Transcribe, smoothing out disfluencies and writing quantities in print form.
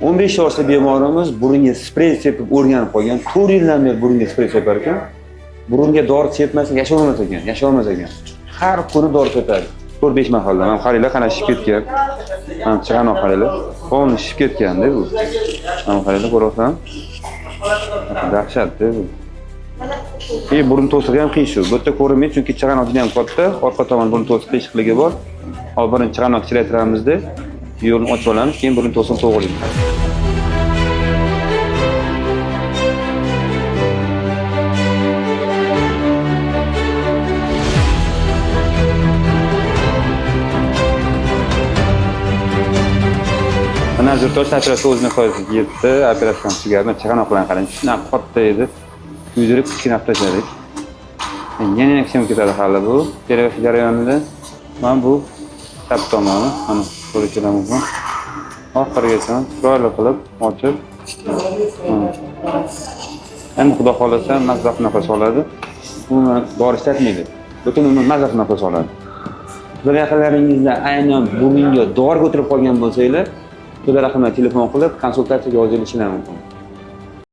15 yoshli bemorimiz burunga sprey sepib o'rganib qolgan. 4 yildan beri burunga sprey separ ekan. Burunga dori sepmasa yasholmas ekan. Har kuni dori sepadi. 4-5 mahalla. Mana qaranglar, qana shishib ketgan. Mana chig'anoq qaranglar. Qo'lni shishib ketganda bu. Mana qaranglar, ko'ryapsan? Dahshatda bu. Burun to'sig'i ham qiyin shu. Bu yerda ko'rinmaydi chunki chig'anoq juda ham katta. Orqa tomon burun to'siq qiyshiqligi bor. Hozir birinchi chig'anoq chilaytiramizda yo'lni ochib olamiz, keyin burun to'sig'ini to'g'rilaymiz. Mana zirtosh operatsiya o'zini foydasiga yetdi. Operatsiya tugarni chig'anoqlarni qarang. Shunaqa katta edi. Yuzirib kichkina olib tashladik. Yana kichkina ketadi hali bu. Terapiya jarayonida mana bu chap tomoni, mana ko'rishingiz mumkin. Oxirigacha chiroyli qilib ochib. Endi xudo xolasa mazza nafas oladi. Uni dori ishlatmaydi. Butun umr mazza nafas oladi. Bir yaqinlaringizda aynan burunga dori ko'tarib qolgan bo'lsanglar, xudo rahmat telefon qilib konsultatsiyaga yozilishingiz mumkin.